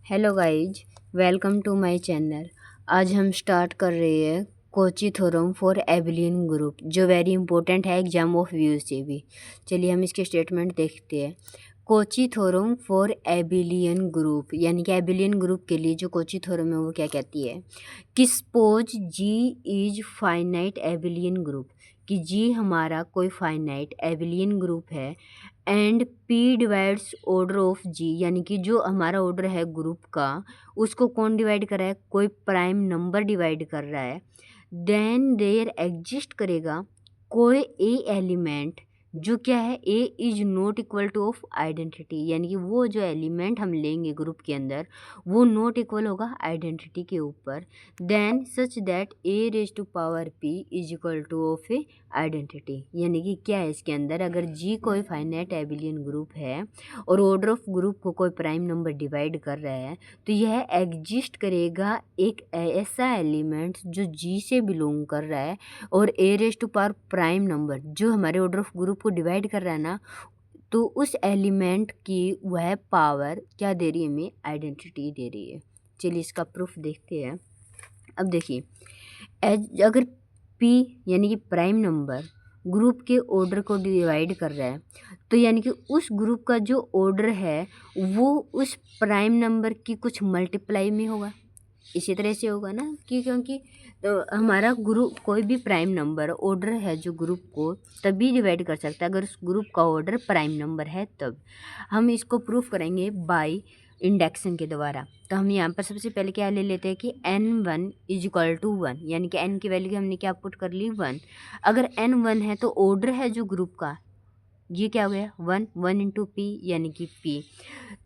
Hello guys, welcome to my channel. आज हम start कर रहे हैं Cauchy theorem for abelian group, जो वेरी इंपॉर्टेंट है एग्जाम ऑफ व्यू से भी। चलिए हम इसके स्टेटमेंट देखते हैं। Cauchy theorem for abelian group, यानी कि एबिलियन ग्रुप के लिए जो कोची थ्योरम है वो क्या कहती है कि suppose G is finite abelian group, कि जी हमारा कोई फाइनाइट एबिलियन ग्रुप है and P divides order of G, यानी कि जो हमारा ऑर्डर है ग्रुप का उसको कौन डिवाइड कर रहा है, कोई प्राइम नंबर डिवाइड कर रहा है। देन देयर एग्जिस्ट करेगा कोई ए एलिमेंट जो क्या है, A is not equal to of identity, यानी कि वो जो एलिमेंट हम लेंगे ग्रुप के अंदर वो नॉट इक्वल होगा आइडेंटिटी के ऊपर। Then such that A raise to power P is equal to of A identity, यानी कि क्या है इसके अंदर, अगर जी कोई फाइनाइट एबिलियन ग्रुप है और ऑर्डर ऑफ ग्रुप को कोई प्राइम नंबर डिवाइड कर रहा है तो यह एग्जिस्ट करेगा एक ऐसा एलिमेंट जो जी से बिलोंग कर रहा है और A raise to power prime number जो हमारे ऑर्डर ऑफ ग्रुप को डिवाइड कर रहा है ना, तो उस एलिमेंट की वह पावर क्या दे रही है, हमें आइडेंटिटी दे रही है। चलिए इसका प्रूफ देखते हैं। अब देखिए, एज अगर पी यानी कि प्राइम नंबर ग्रुप के ऑर्डर को डिवाइड कर रहा है तो यानी कि उस ग्रुप का जो ऑर्डर है वो उस प्राइम नंबर की कुछ मल्टीप्लाई में होगा। इसी तरह से होगा ना कि क्योंकि तो हमारा ग्रुप कोई भी प्राइम नंबर ऑर्डर है जो ग्रुप को तभी डिवाइड कर सकता है अगर उस ग्रुप का ऑर्डर प्राइम नंबर है। तब हम इसको प्रूफ करेंगे बाय इंडेक्सन के द्वारा। तो हम यहाँ पर सबसे पहले क्या ले लेते हैं कि n1 इज इक्वल टू 1, यानी कि n की वैल्यू हमने क्या पुट कर ली 1। अगर n 1 है तो ऑर्डर है जो ग्रुप का ये क्या हो गया 1 इंटू पी, यानी कि p।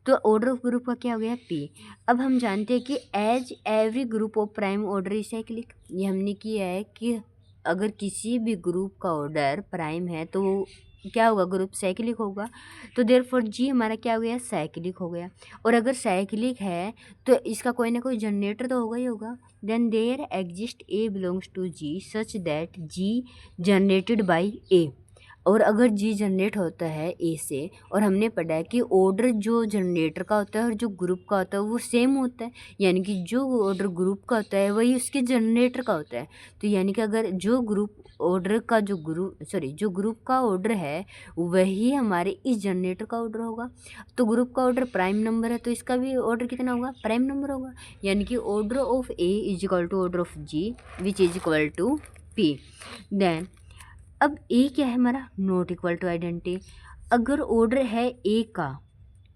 तो ऑर्डर ऑफ ग्रुप का क्या हो गया p। अब हम जानते हैं कि as every group of prime order is cyclic, ये हमने किया है कि अगर किसी भी ग्रुप का ऑर्डर प्राइम है तो क्या होगा, ग्रुप साइक्लिक होगा। तो देयरफॉर जी हमारा क्या हो गया, साइक्लिक हो गया। और अगर साइक्लिक है तो इसका कोई ना कोई जनरेटर तो होगा ही होगा। Then there exist A belongs to G such that G generated by A. और अगर जी जनरेट होता है ए से, और हमने पढ़ा है कि ऑर्डर जो जनरेटर का होता है और जो ग्रुप का होता है वो सेम होता है, यानी कि जो ऑर्डर ग्रुप का होता है वही उसके जनरेटर का होता है। तो यानी कि अगर जो ग्रुप ऑर्डर का जो ग्रुप का ऑर्डर है वही हमारे इस जनरेटर का ऑर्डर होगा। तो ग्रुप का ऑर्डर प्राइम नंबर है तो इसका भी ऑर्डर कितना होगा, प्राइम नंबर होगा, यानी कि order of A is equal to order of G which is equal to P. Then अब ए क्या है हमारा, नॉट इक्वल टू आइडेंटिटी। अगर ऑर्डर है ए का,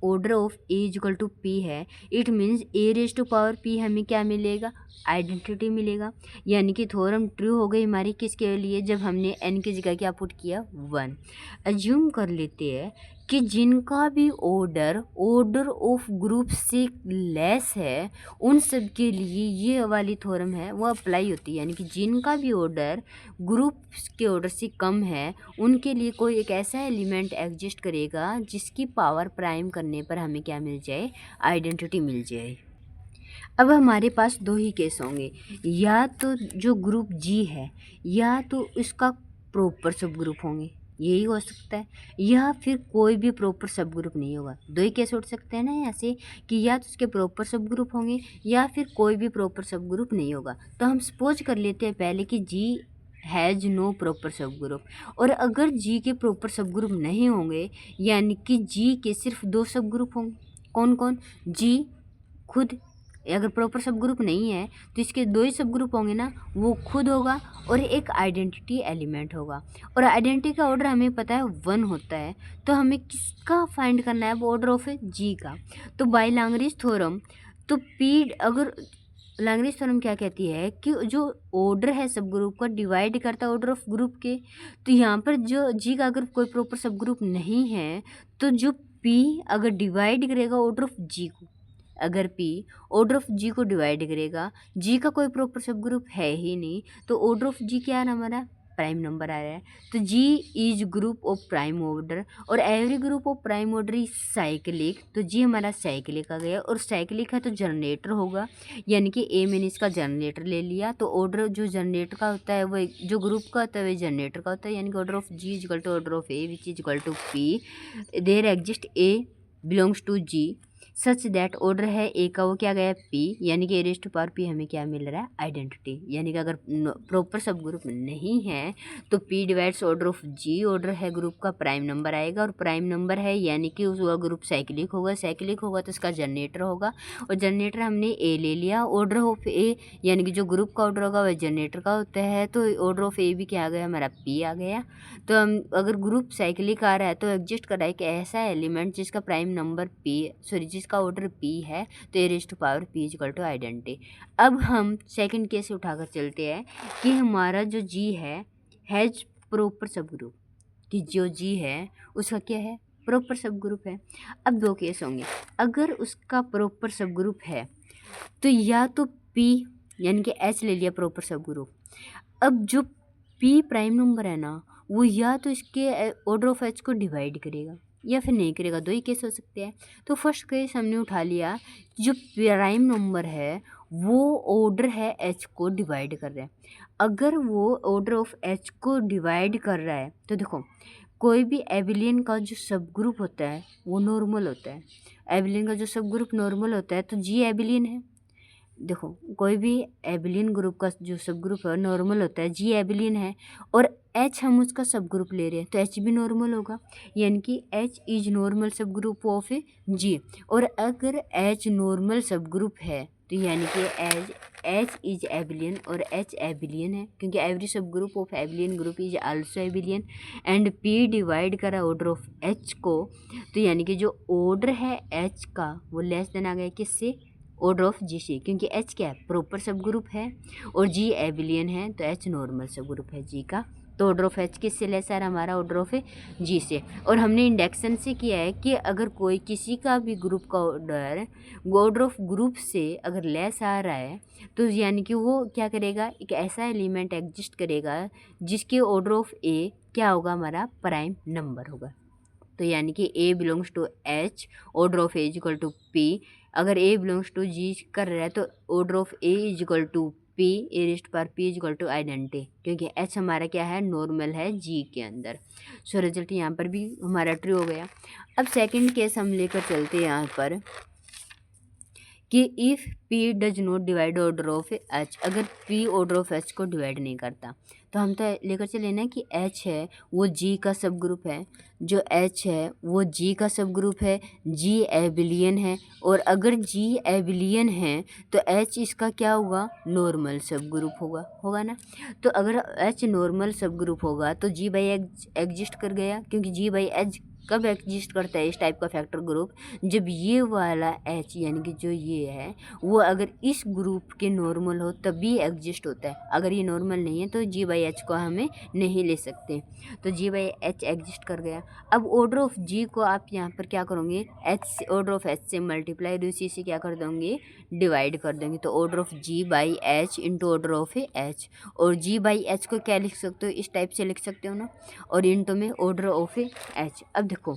order of A equal to P है, it means A raise to power P हमें क्या मिलेगा, आइडेंटिटी मिलेगा। यानी कि थ्योरम ट्रू हो गई हमारी किसके लिए, जब हमने एन की जगह क्या पुट किया 1। अज्यूम कर लेते हैं कि जिनका भी ऑर्डर ऑफ ग्रुप से लेस है उन सब के लिए ये वाली थ्योरम है वो अप्लाई होती है। यानी कि जिनका भी ऑर्डर ग्रुप के ऑर्डर से कम है उनके लिए कोई एक ऐसा एलिमेंट एग्जिस्ट करेगा जिसकी पावर प्राइम करने पर हमें क्या मिल जाए, आइडेंटिटी मिल जाए। अब हमारे पास दो ही केस होंगे, या तो जो ग्रुप जी है या तो इसका प्रॉपर सब ग्रुप होंगे, यही हो सकता है, या फिर कोई भी प्रॉपर सब ग्रुप नहीं होगा। दो ही केस उठ सकते हैं ना यहाँ से, कि या तो उसके प्रॉपर सब ग्रुप होंगे या फिर कोई भी प्रॉपर सब ग्रुप नहीं होगा। तो हम सपोज कर लेते हैं पहले कि जी हैज़ नो प्रॉपर सब ग्रुप, और अगर जी के प्रॉपर सब ग्रुप नहीं होंगे यानी कि जी के सिर्फ दो सब ग्रुप होंगे। कौन कौन, जी खुद, अगर प्रॉपर सब ग्रुप नहीं है तो इसके दो ही सब ग्रुप होंगे ना, वो खुद होगा और एक आइडेंटिटी एलिमेंट होगा। और आइडेंटिटी का ऑर्डर हमें पता है 1 होता है, तो हमें किसका फाइंड करना है, वो ऑर्डर ऑफ जी का। तो बाय लैग्रेंज थ्योरम, तो पी अगर लैग्रेंज थ्योरम क्या कहती है कि जो ऑर्डर है सब ग्रुप का डिवाइड करता है ऑर्डर ऑफ ग्रुप के, तो यहाँ पर जो जी का अगर कोई प्रॉपर सब ग्रुप नहीं है तो जो पी अगर डिवाइड करेगा ऑर्डर ऑफ जी को, अगर पी ऑर्डर ऑफ जी को डिवाइड करेगा, जी का कोई प्रॉपर सब ग्रुप है ही नहीं, तो ऑर्डर ऑफ जी क्या है हमारा, प्राइम नंबर आ रहा है। तो G is group of prime order और every group of prime order is cyclic, तो जी हमारा साइक्लिक आ गया। और साइक्लिक है तो जनरेटर होगा, यानी कि ए मैंने इसका जनरेटर ले लिया, तो ऑर्डर जो जनरेटर का होता है वो जो ग्रुप का होता है वही जनरेटर का होता है, यानी कि order of G is equal to order of A which is equal to P. There exist A belongs to G, such that order है ए का वो क्या गया पी, यानी कि A raise to power P हमें क्या मिल रहा है आइडेंटिटी, यानी कि अगर प्रॉपर सब ग्रुप नहीं है तो P divides order of G, order है ग्रुप का प्राइम नंबर आएगा, और प्राइम नंबर है यानी कि उस वह ग्रुप साइक्लिक होगा, साइक्लिक होगा तो उसका जनरेटर होगा, और जनरेटर हमने ए ले लिया, ऑर्डर ऑफ ए यानी कि जो ग्रुप का ऑर्डर होगा वह जनरेटर का होता है, तो ऑर्डर ऑफ ए भी क्या आ गया हमारा पी आ गया। तो हम अगर ग्रुप साइक्लिक आ रहा है तो एग्जिस्ट कर रहा है एक ऐसा एलिमेंट जिसका प्राइम नंबर पी, सॉरी जिसका ऑर्डर पी है, तो A raise to power P is equal to identity. अब हम सेकंड केस से उठाकर चलते हैं कि हमारा जो जी है हैज प्रॉपर सब ग्रुप, कि जो जी है उसका क्या है प्रॉपर सब ग्रुप है। अब दो केस होंगे, अगर उसका प्रॉपर सब ग्रुप है तो या तो पी यानी कि एच ले लिया प्रॉपर सब ग्रुप, अब जो पी प्राइम नंबर है ना वो या तो इसके ऑर्डर ऑफ एच को डिवाइड करेगा या फिर नहीं करेगा, दो ही केस हो सकते हैं। तो फर्स्ट केस हमने उठा लिया, जो प्राइम नंबर है वो ऑर्डर है एच को डिवाइड कर रहा है। अगर वो ऑर्डर ऑफ एच को डिवाइड कर रहा है तो देखो कोई भी एबिलियन का जो सब ग्रुप होता है वो नॉर्मल होता है, एबिलियन का जो सब ग्रुप नॉर्मल होता है तो जी एबिलियन है। देखो कोई भी एबिलियन ग्रुप का जो सब ग्रुप है नॉर्मल होता है, जी एबिलियन है, और एच हम उसका सब ग्रुप ले रहे हैं तो एच भी नॉर्मल होगा, यानी कि एच इज नॉर्मल सब ग्रुप ऑफ जी। और अगर एच नॉर्मल सब ग्रुप है तो यानी कि एच इज एबिलियन और एच एबिलियन है, क्योंकि एवरी सब group of abelian group is also एबिलियन, and P divide करा ऑर्डर ऑफ एच को, तो यानी कि जो ऑर्डर है एच का वो लेस देन आ गया किससे ऑर्डर ऑफ जी से, क्योंकि एच क्या है प्रॉपर सब ग्रुप है और जी एबिलियन है तो एच नॉर्मल सब ग्रुप है जी का, तो ऑर्डर ऑफ एच किससे लेस आ रहा है हमारा ऑर्डर ऑफ जी से। और हमने इंडेक्शन से किया है कि अगर कोई किसी का भी ग्रुप का ऑर्डर ऑफ ग्रुप से अगर लेस आ रहा है तो यानी कि वो क्या करेगा एक ऐसा एलिमेंट एग्जिस्ट करेगा जिसके ऑर्डर ऑफ ए क्या होगा हमारा प्राइम नंबर होगा। तो यानी कि A belongs to H, order of A is equal to P, अगर ए बिलोंग्स टू जी कर रहा है तो order of A is equal to P, A raised पर P is equal to identity, क्योंकि एच हमारा क्या है नॉर्मल है जी के अंदर। सो रिजल्ट यहाँ पर भी हमारा ट्रू हो गया। अब सेकंड केस हम लेकर चलते हैं यहाँ पर कि if P does not divide order of H, अगर पी ऑर्डर ऑफ एच को डिवाइड नहीं करता तो हम तो लेकर चले ना कि एच है वो जी का सब ग्रुप है, जो एच है वो जी का सब ग्रुप है, जी एबिलियन है, और अगर जी एबिलियन है तो एच इसका क्या होगा नॉर्मल सब ग्रुप होगा ना। तो अगर एच नॉर्मल सब ग्रुप होगा तो जी बाई एग्जिस्ट कर गया, क्योंकि जी बाई एच कब एग्जिस्ट करता है इस टाइप का फैक्टर ग्रुप, जब ये वाला एच यानी कि जो ये है वो अगर इस ग्रुप के नॉर्मल हो तभी एग्जिस्ट होता है, अगर ये नॉर्मल नहीं है तो जी बाई एच को हमें नहीं ले सकते, तो जी बाई एच एग्जिस्ट कर गया। अब ऑर्डर ऑफ जी को आप यहाँ पर क्या करोगे एच से ऑर्डर ऑफ एच से मल्टीप्लाई उसी से क्या कर दोगे डिवाइड कर देंगे, तो order of G by H into order of H, और जी बाई एच को क्या लिख सकते हो इस टाइप से लिख सकते हो ना, और इंटू में ऑर्डर ऑफ एच। अब देखो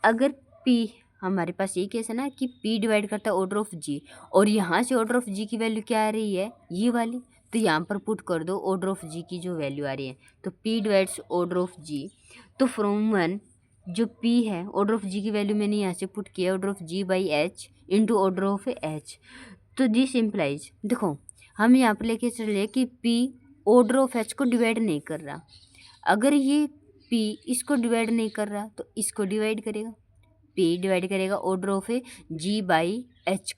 अगर P हमारे पास ये केस है ना कि P डिवाइड करता है ऑर्डर ऑफ जी, और यहाँ से ऑर्डर ऑफ जी की वैल्यू क्या आ रही है ये वाली, तो यहाँ पर पुट कर दो ऑर्डर ऑफ जी की जो वैल्यू आ रही है, तो P divides order of G, तो फ्रॉम वन जो P है ऑर्डर ऑफ जी की वैल्यू मैंने यहाँ से पुट किया order of G by H into order of H, तो दिस इम्प्लाइज देखो हम यहाँ पर लेके चले कि P ऑर्डर ऑफ एच को डिवाइड नहीं कर रहा, अगर ये P इसको डिवाइड नहीं कर रहा तो इसको डिवाइड करेगा, P डिवाइड करेगा order of G by H,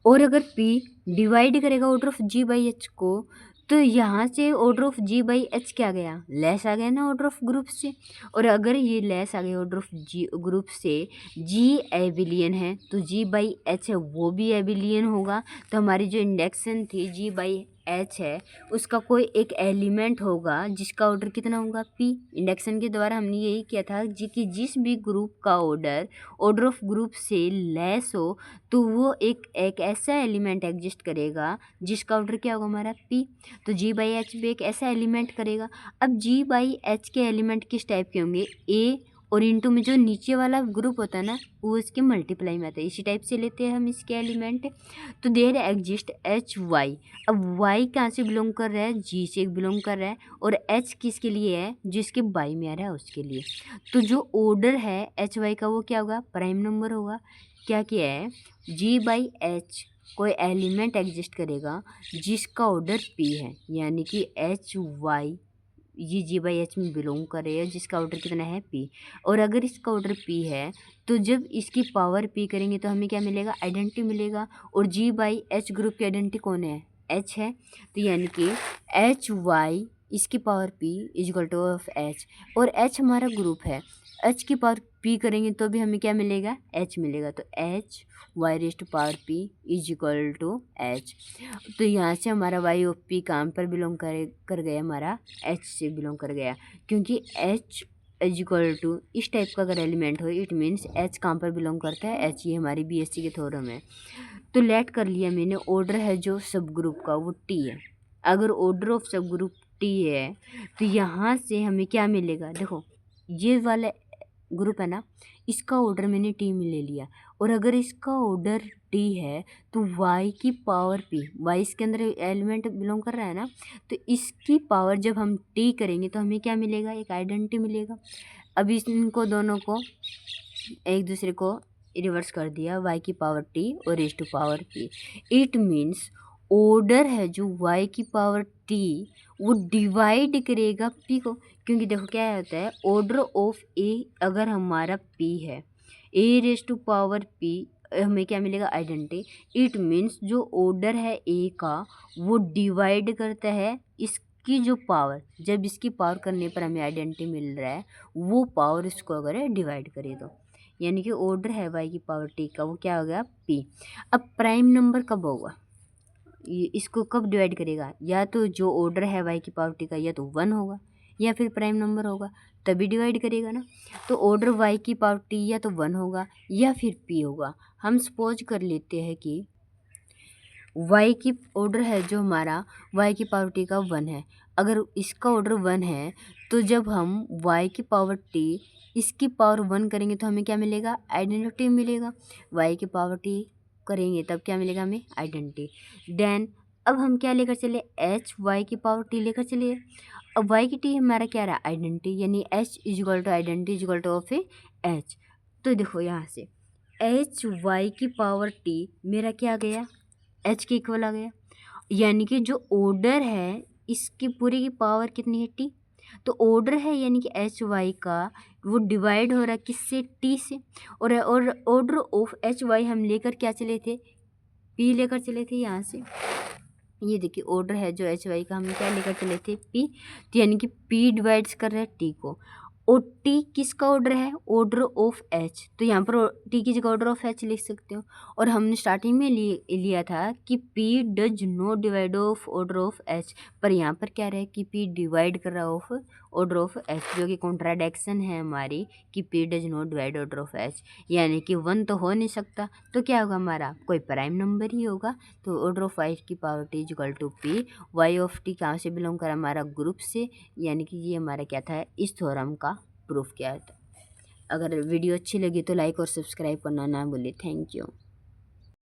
और अगर P डिवाइड करेगा order of G by H को तो यहाँ से order of G by H क्या गया लेस आ गया ना ऑर्डर ऑफ ग्रुप से, और अगर ये लेस आ गया ऑर्डर ऑफ जी ग्रुप से, जी एबिलियन है तो जी बाई एच है वो भी एबिलियन होगा, तो हमारी जो इंडेक्शन थी जी बाई एच है उसका कोई एक एलिमेंट होगा जिसका ऑर्डर कितना होगा पी। इंडेक्शन के द्वारा हमने यही किया था जी कि जिस भी ग्रुप का ऑर्डर ऑफ ग्रुप से लेस हो तो वो एक ऐसा एलिमेंट एग्जिस्ट करेगा जिसका ऑर्डर क्या होगा हमारा पी, तो जी बाई एच भी एक ऐसा एलिमेंट करेगा। अब जी बाई एच के एलिमेंट किस टाइप के होंगे ए और इनटू में जो नीचे वाला ग्रुप होता है ना वो इसके मल्टीप्लाई में आता है। इसी टाइप से लेते हैं हम इसके एलिमेंट। तो देयर एग्जिस्ट एच वाई। अब वाई कहाँ से बिलोंग कर रहा है, जी से बिलोंग कर रहा है, और एच किसके लिए है, जिसके बाई में आ रहा है उसके लिए। तो जो ऑर्डर है एच वाई का वो क्या होगा, प्राइम नंबर होगा। क्या किया है, जी बाई एच कोई एलिमेंट एग्जिस्ट करेगा जिसका ऑर्डर पी है, यानी कि एच वाई ये जी बाई एच में बिलोंग कर रही है, जिसका ऑर्डर कितना है पी। और अगर इसका ऑर्डर पी है तो जब इसकी पावर पी करेंगे तो हमें क्या मिलेगा, आइडेंटिटी मिलेगा। और जी बाई एच ग्रुप की आइडेंटिटी कौन है, एच है। तो यानी कि एच वाई इसकी power P is equal to of H, और एच हमारा ग्रुप है, एच की पावर पी करेंगे तो भी हमें क्या मिलेगा, एच मिलेगा। तो H Y raised power P is equal to H. तो यहाँ से हमारा वाई ऑफ पी कहाँ पर बिलोंग कर गया, हमारा एच से बिलोंग कर गया, क्योंकि एच इज इक्वल टू इस टाइप का अगर एलिमेंट हो इट मीन्स एच कहाँ पर बिलोंग करता है, एच, ये हमारी बीएससी के थ्योरम है। तो लेट कर लिया मैंने, ऑर्डर है जो सब ग्रुप का वो टी है। अगर ऑर्डर ऑफ सब ग्रुप टी है तो यहाँ से हमें क्या मिलेगा, देखो ये वाला ग्रुप है ना, इसका ऑर्डर मैंने टी में ले लिया, और अगर इसका ऑर्डर टी है तो वाई की पावर पी, वाई इसके अंदर एलिमेंट बिलोंग कर रहा है ना, तो इसकी पावर जब हम टी करेंगे तो हमें क्या मिलेगा, एक आइडेंटिटी मिलेगा। अब इनको दोनों को एक दूसरे को रिवर्स कर दिया, y की पावर t और raise to power p। It means order है जो y की पावर t वो डिवाइड करेगा p को, क्योंकि देखो क्या होता है, ऑर्डर ऑफ a अगर हमारा p है, a raise to power p हमें क्या मिलेगा, आइडेंटिटी। इट मीन्स जो ऑर्डर है a का वो डिवाइड करता है इसकी जो पावर, जब इसकी पावर करने पर हमें आइडेंटिटी मिल रहा है वो पावर इसको अगर डिवाइड करे तो, यानी कि ऑर्डर है वाई की पावर टी का वो क्या हो गया, पी। अब प्राइम नंबर कब होगा, ये इसको कब डिवाइड करेगा, या तो जो ऑर्डर है वाई की पावर टी का या तो 1 होगा या फिर प्राइम नंबर होगा, तभी डिवाइड करेगा ना। तो ऑर्डर वाई की पावर टी या तो 1 होगा या फिर पी होगा। हम सपोज कर लेते हैं कि वाई की ऑर्डर है जो हमारा वाई की पावर टी का 1 है। अगर इसका ऑर्डर 1 है तो जब हम वाई की पावर टी इसकी पावर 1 करेंगे तो हमें क्या मिलेगा, आइडेंटिटी मिलेगा। वाई की पावर टी करेंगे तब क्या मिलेगा हमें, आइडेंटिटी। देन अब हम क्या लेकर चले, एच वाई की पावर टी लेकर चलिए। अब वाई की टी हमारा क्या रहा, आइडेंटिटी, यानी H is equal to identity is equal to of H. तो देखो यहाँ से एच वाई की पावर टी मेरा क्या आ गया, एच के इक्वल आ गया, यानी कि जो ऑर्डर है इसकी पूरी की पावर कितनी है, टी। तो ऑर्डर है यानी कि एच वाई का वो डिवाइड हो रहा है किससे, टी से। और ऑर्डर ऑफ एच वाई हम लेकर क्या चले थे, पी लेकर चले थे यहाँ से। ये देखिए ऑर्डर है जो एच वाई का हम क्या लेकर चले थे, पी। तो यानी कि पी डिवाइड्स कर रहा है टी को, और टी किसका ऑर्डर है, ऑर्डर ऑफ एच। तो यहाँ पर टी की जगह ऑर्डर ऑफ एच लिख सकते हो। और हमने स्टार्टिंग में लिया था कि P does not divide of order of H, पर यहाँ पर क्या रहा है कि पी डिवाइड कर रहा ऑफ ऑर्डर ऑफ एच, जो कि कॉन्ट्राडिक्शन है हमारी कि P does not divide order of H, यानी कि 1 तो हो नहीं सकता। तो क्या होगा हमारा, कोई प्राइम नंबर ही होगा। तो ऑर्डर ऑफ वाई की power T equal to P. Y of T कहाँ से बिलोंग करा, हमारा ग्रुप से, यानी कि ये हमारा क्या था, इस थ्योरम का प्रूफ किया था। अगर वीडियो अच्छी लगी तो लाइक और सब्सक्राइब करना ना भूलें। Thank you.